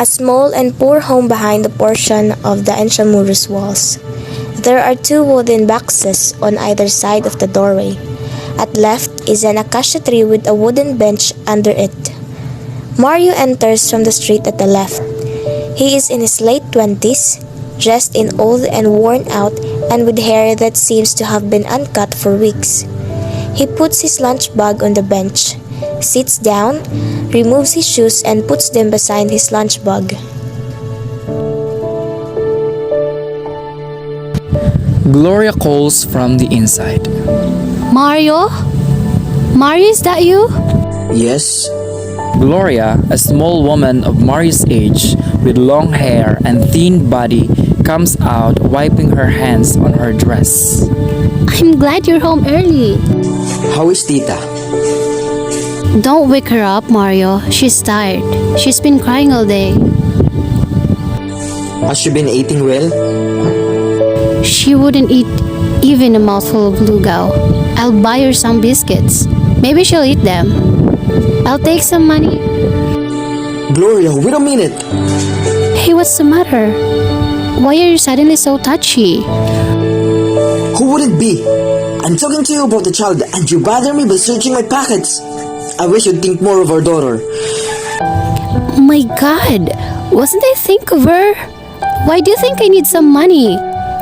a small and poor home behind the portion of the Intramuros walls. There are two wooden boxes on either side of the doorway. At left is an acacia tree with a wooden bench under it. Mario enters from the street at the left. He is in his late 20s, dressed in old and worn out and with hair that seems to have been uncut for weeks. He puts his lunch bag on the bench, sits down, removes his shoes and puts them beside his lunch bag. Gloria calls from the inside. Mario? Mario, is that you? Yes? Gloria, a small woman of Mario's age with long hair and thin body, comes out wiping her hands on her dress. I'm glad you're home early. How is Tita? Don't wake her up, Mario. She's tired. She's been crying all day. Has she been eating well? She wouldn't eat even a mouthful of lugaw. I'll buy her some biscuits. Maybe she'll eat them. I'll take some money. Gloria, wait a minute! Hey, what's the matter? Why are you suddenly so touchy? Who would it be? I'm talking to you about the child and you bother me by searching my pockets. I wish you'd think more of our daughter. My God, wasn't I think of her? Why do you think I need some money?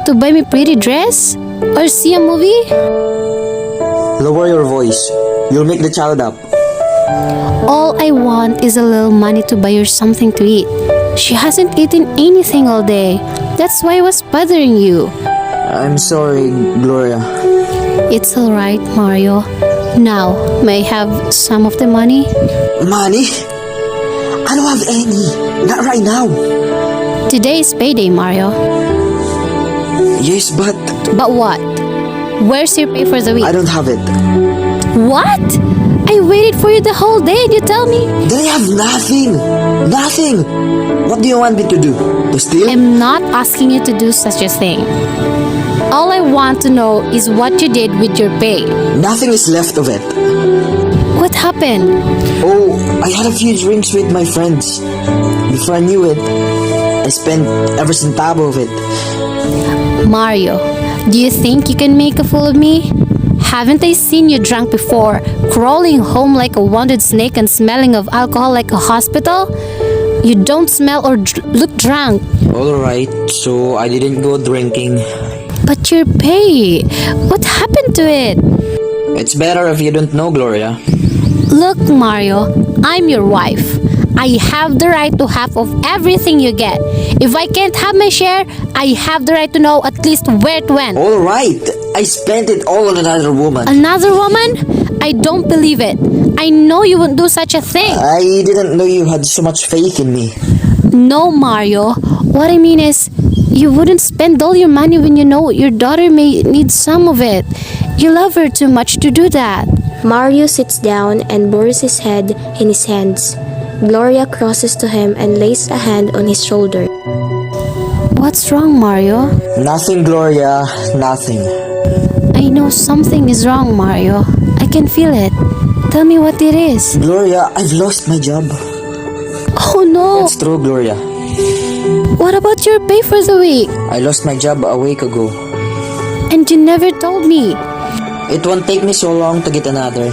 To buy me pretty dress? Or see a movie? Lower your voice. You'll make the child up. All I want is a little money to buy her something to eat. She hasn't eaten anything all day. That's why I was bothering you. I'm sorry, Gloria. It's alright, Mario. Now, may I have some of the money? Money? I don't have any. Not right now. Today is payday, Mario. Yes, but But what? Where's your pay for the week? I don't have it. What? I waited for you the whole day and you tell me? Then I have nothing. Nothing. What do you want me to do? To steal? I'm not asking you to do such a thing. All I want to know is what you did with your pay. Nothing is left of it. What happened? Oh, I had a few drinks with my friends. Before I knew it, I spent every centavo of it. Mario, do you think you can make a fool of me? Haven't I seen you drunk before, crawling home like a wounded snake and smelling of alcohol like a hospital? You don't smell or look drunk. Alright, so I didn't go drinking. But your pay, what happened to it? It's better if you don't know, Gloria. Look, Mario, I'm your wife. I have the right to half of everything you get. If I can't have my share, I have the right to know at least where it went. Alright, I spent it all on another woman. Another woman? I don't believe it. I know you wouldn't do such a thing. I didn't know you had so much faith in me. No, Mario. What I mean is, you wouldn't spend all your money when you know your daughter may need some of it. You love her too much to do that. Mario sits down and buries his head in his hands. Gloria crosses to him and lays a hand on his shoulder. What's wrong, Mario? Nothing, Gloria. Nothing. I know something is wrong, Mario. I can feel it. Tell me what it is. Gloria, I've lost my job. Oh no! It's true, Gloria. What about your pay for the week? I lost my job a week ago. And you never told me. It won't take me so long to get another.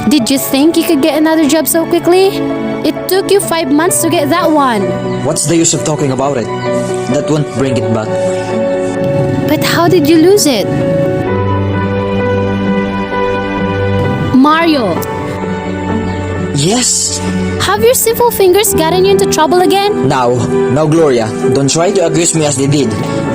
Did you think you could get another job so quickly? It took you 5 months to get that one. What's the use of talking about it? That won't bring it back. But how did you lose it? Mario, Yes. have your simple fingers gotten you into trouble again? Now, Gloria, don't try to accuse me as they did.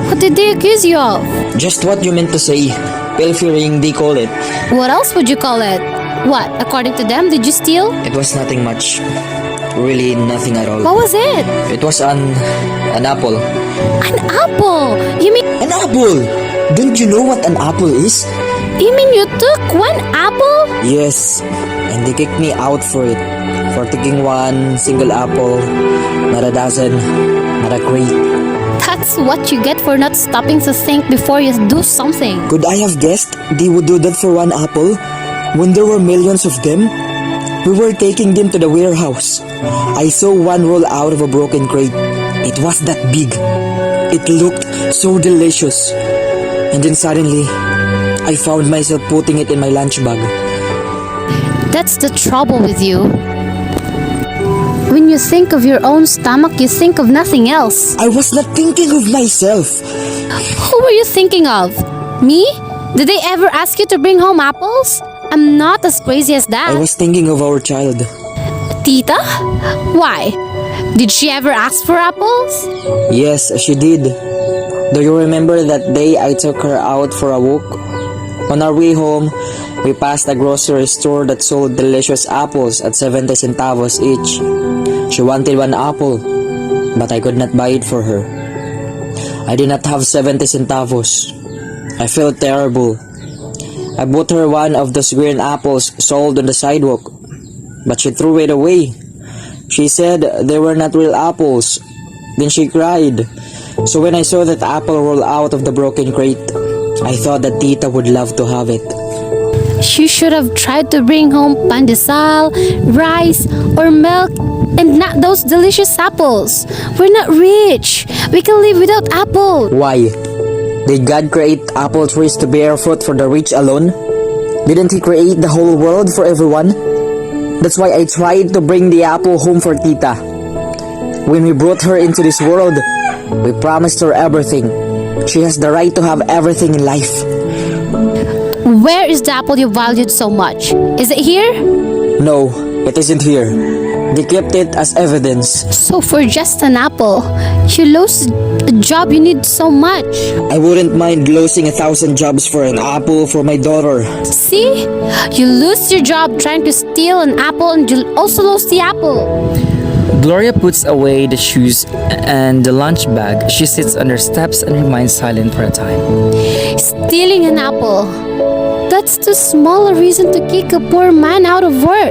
What did they accuse you of? Just what you meant to say. Pilfering, they call it. What else would you call it? What, according to them, did you steal? It was nothing much. Really nothing at all. What was it? It was an apple. An apple! You mean Apple! Don't you know what an apple is? you took one apple? Yes, and they kicked me out for it. For taking one single apple, not a dozen, not a crate. That's what you get for not stopping to think before you do something. Could I have guessed they would do that for one apple? When there were millions of them? We were taking them to the warehouse. I saw one roll out of a broken crate. It was that big. It looked so delicious. And then suddenly, I found myself putting it in my lunch bag. That's the trouble with you. When you think of your own stomach, you think of nothing else. I was not thinking of myself. Who were you thinking of? Me? Did they ever ask you to bring home apples? I'm not as crazy as I that. was thinking of our child. Tita? Why? Did she ever ask for apples? Yes, she did. Do you remember that day I took her out for a walk? On our way home, we passed a grocery store that sold delicious apples at 70 centavos each. She wanted one apple, but I could not buy it for her. I did not have 70 centavos. I felt terrible. I bought her one of those green apples sold on the sidewalk, but she threw it away. She said they were not real apples. Then she cried. So when I saw that apple roll out of the broken crate, I thought that Tita would love to have it. She should have tried to bring home pandesal, rice, or milk, and not those delicious apples. We're not rich. We can live without apple. Why? Did God create apple trees to bear fruit for the rich alone? Didn't He create the whole world for everyone? That's why I tried to bring the apple home for Tita. When we brought her into this world, we promised her everything. She has the right to have everything in life. Where is the apple you valued so much? Is it here? No, it isn't here. They kept it as evidence. So for just an apple, you lost a job you need so much. I wouldn't mind losing 1,000 jobs for an apple for my daughter. See? You lose your job trying to steal an apple and you'll also lose the apple. Gloria puts away the shoes and the lunch bag. She sits on her steps and remains silent for a time. Stealing an apple. That's too small a reason to kick a poor man out of work.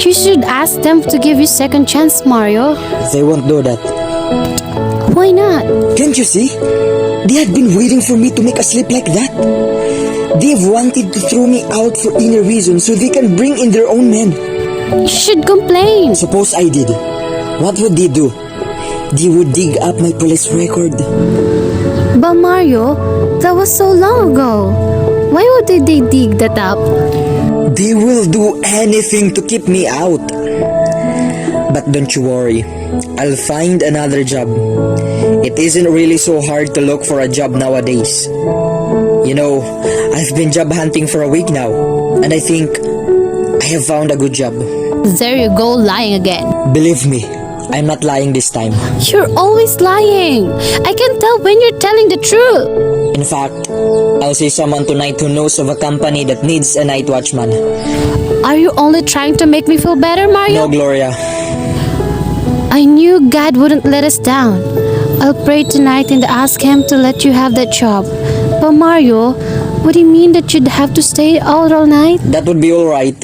You should ask them to give you second chance, Mario. They won't do that. Why not? Can't you see? They had been waiting for me to make a slip like that. They've wanted to throw me out for any reason so they can bring in their own men. You should complain. Suppose I did. What would they do? They would dig up my police record. But Mario, that was so long ago. Why would they dig that up? They will do anything to keep me out. But don't you worry. I'll find another job. It isn't really so hard to look for a job nowadays. You know, I've been job hunting for a week now, and I think I have found a good job. There you go, lying again. Believe me, I'm not lying this time. You're always lying. I can tell when you're telling the truth. In fact, I'll see someone tonight who knows of a company that needs a night watchman. Are you only trying to make me feel better, Mario? No, Gloria. I knew God wouldn't let us down. I'll pray tonight and ask Him to let you have that job. But Mario, would it mean that you'd have to stay out all night? That would be alright.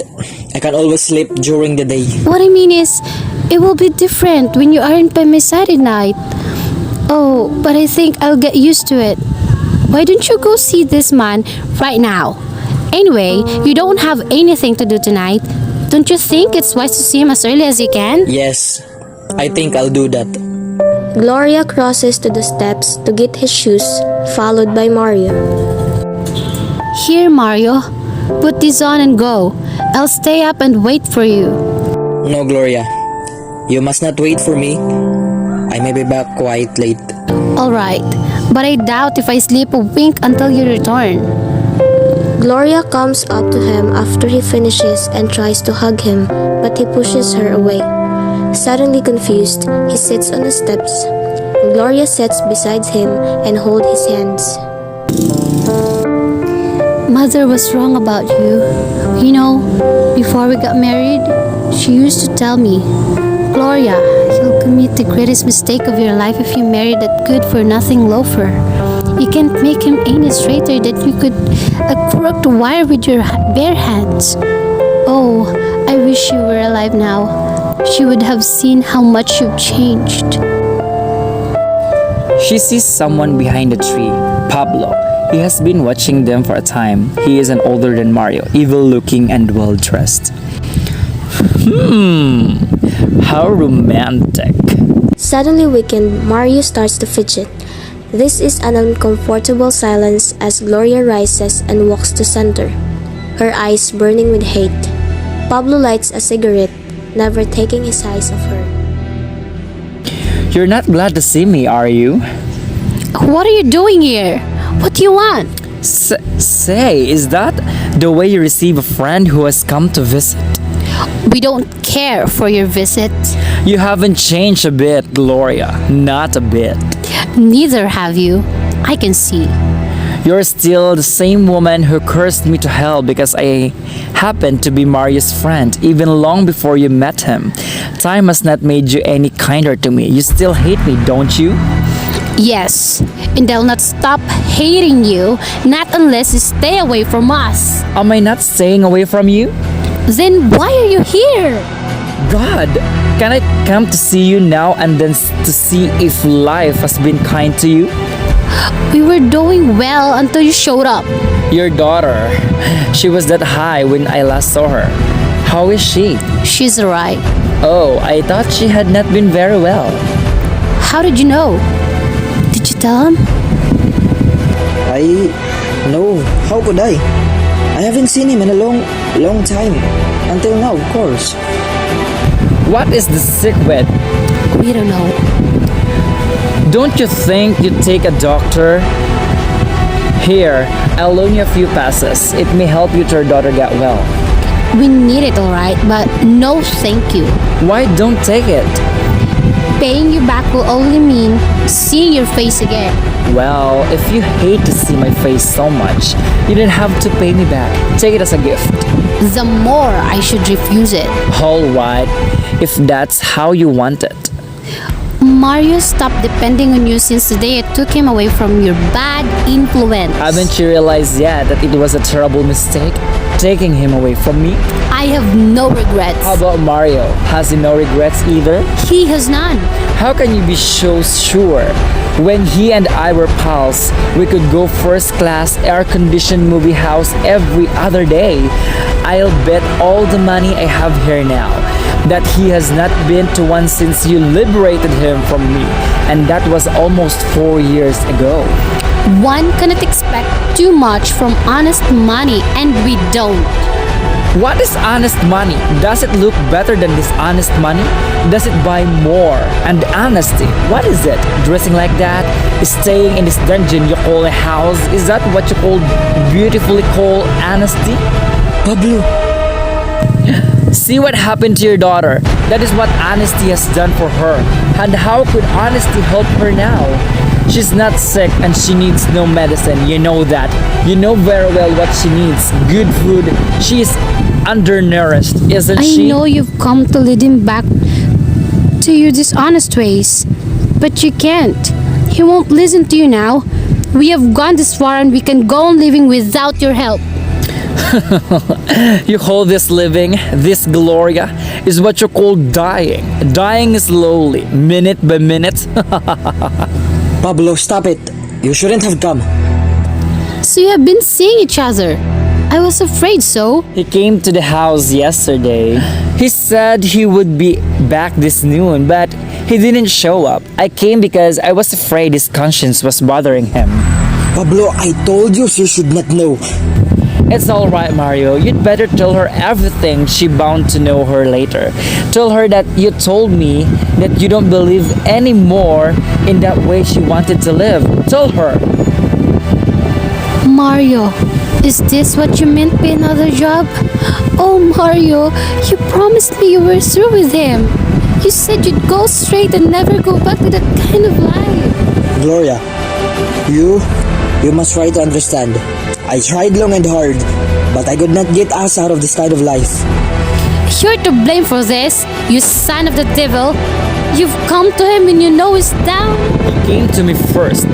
I can always sleep during the day. What I mean is, it will be different when you aren't by my side at night. Oh, but I think I'll get used to it. Why don't you go see this man right now? Anyway, you don't have anything to do tonight. Don't you think it's wise to see him as early as you can? Yes, I think I'll do that. Gloria crosses to the steps to get his shoes, followed by Mario. Here, Mario. Put this on and go. I'll stay up and wait for you. No, Gloria. You must not wait for me. I may be back quite late. Alright, but I doubt if I sleep a wink until you return. Gloria comes up to him after he finishes and tries to hug him, but he pushes her away. Suddenly confused, he sits on the steps. Gloria sits beside him and holds his hands. Mother was wrong about you. You know, before we got married, she used to tell me, Gloria, you'll commit the greatest mistake of your life if you marry that good-for-nothing loafer. You can't make him any straighter than you could a crooked wire with your bare hands. Oh, I wish you were alive now. She would have seen how much you've changed. She sees someone behind the tree, Pablo. He has been watching them for a time. He is an older than Mario, evil-looking and well-dressed. How romantic. Suddenly weakened, Mario starts to fidget. This is an uncomfortable silence as Gloria rises and walks to center, her eyes burning with hate. Pablo lights a cigarette, never taking his eyes off her. You're not glad to see me, are you? What are you doing here? What do you want? Say, is that the way you receive a friend who has come to visit? We don't care for your visit. You haven't changed a bit, Gloria. Not a bit. Neither have you. I can see. You're still the same woman who cursed me to hell because I happened to be Mario's friend, even long before you met him. Time has not made you any kinder to me. You still hate me, don't you? Yes, and I'll not stop hating you, not unless you stay away from us. Am I not staying away from you? Then why are you here? God, can I come to see you now and then to see if life has been kind to you? We were doing well until you showed up. Your daughter, she was that high when I last saw her. How is she? She's alright. Oh, I thought she had not been very well. How did you know? Did you tell him? No, how could I? I haven't seen him in a long time. Until now, of course. What is the secret? We don't know. Don't you think you'd take a doctor? Here, I'll loan you a few passes. It may help you to your daughter get well. We need it alright, but no thank you. Why don't take it? Paying you back will only mean seeing your face again. Well, if you hate to see my face so much, you didn't have to pay me back. Take it as a gift. The more I should refuse it. Alright, if that's how you want it. Mario stopped depending on you since the day I took him away from your bad influence. Haven't you realized yet that it was a terrible mistake? Taking him away from me? I have no regrets. How about Mario? Has he no regrets either? He has none. How can you be so sure? When he and I were pals, we could go first class air-conditioned movie house every other day. I'll bet all the money I have here now that he has not been to one since you liberated him from me, and that was almost 4 years ago. One cannot expect too much from honest money, and we don't. What is honest money? Does it look better than dishonest money? Does it buy more? And honesty, what is it? Dressing like that? Staying in this dungeon you call a house? Is that what you beautifully call honesty? Pablo, See what happened to your daughter. That is what honesty has done for her. And how could honesty help her now? She's not sick and she needs no medicine. You know that. You know very well what she needs. Good food. She is undernourished, isn't I she? know you've come to lead him back to your dishonest ways, but you can't. He won't listen to you now. We have gone this far and we can go on living without your help. You call this living, this Gloria, is what you call dying. Dying slowly, minute by minute. Pablo, stop it. You shouldn't have come. So you have been seeing each other. I was afraid so. He came to the house yesterday. He said he would be back this noon, but he didn't show up. I came because I was afraid his conscience was bothering him. Pablo, I told you she should not know. It's alright, Mario. You'd better tell her everything. She bound to know her later. Tell her that you told me that you don't believe anymore in that way she wanted to live. Tell her. Mario, is this what you meant by another job? Oh, Mario, you promised me you were through with him. You said you'd go straight and never go back to that kind of life. Gloria, you must try to understand. I tried long and hard, but I could not get us out of this kind of life. You're to blame for this, you son of the devil. You've come to him when you know he's down. He came to me first.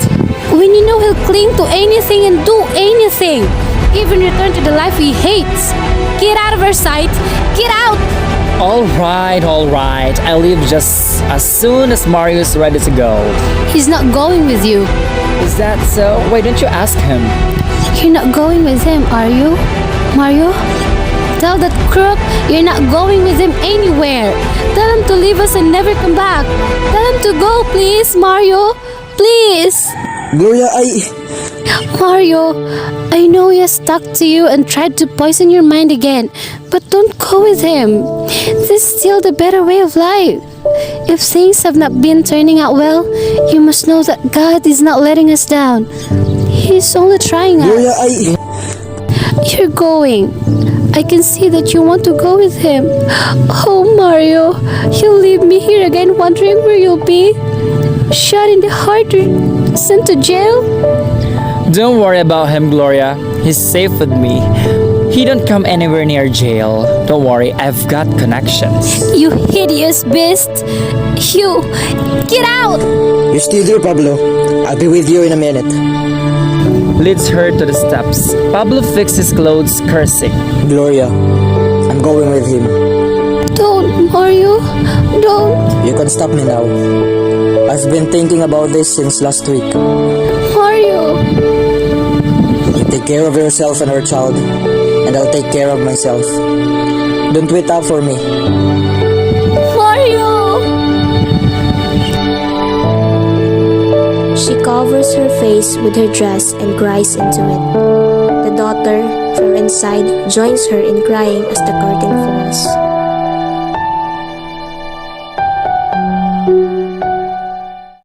When you know he'll cling to anything and do anything. Even return to the life he hates. Get out of our sight. Get out! Alright. I'll leave just as soon as Mario's ready to go. He's not going with you. Is that so? Why don't you ask him? You're not going with him, are you? Mario? Tell that crook you're not going with him anywhere. Tell him to leave us and never come back. Tell him to go, please, Mario. Please. Gloria, Mario, I know he has stuck to you and tried to poison your mind again, but don't go with him. This is still the better way of life. If things have not been turning out well, you must know that God is not letting us down. He's only trying Gloria, us. You're going. I can see that you want to go with him. Oh, Mario, you'll leave me here again wondering where you'll be. Shot in the heart or sent to jail? Don't worry about him, Gloria. He's safe with me. He don't come anywhere near jail. Don't worry, I've got connections. You hideous beast! You! Get out! You stay there, Pablo. I'll be with you in a minute. Leads her to the steps. Pablo fixed his clothes, cursing. Gloria, I'm going with him. Don't, Mario. Don't. You can stop me now. I've been thinking about this since last week. Mario. You take care of yourself and our child, and I'll take care of myself. Don't wait up for me. Mario. She covers her face with her dress and cries into it. The daughter, from inside, joins her in crying as the curtain falls.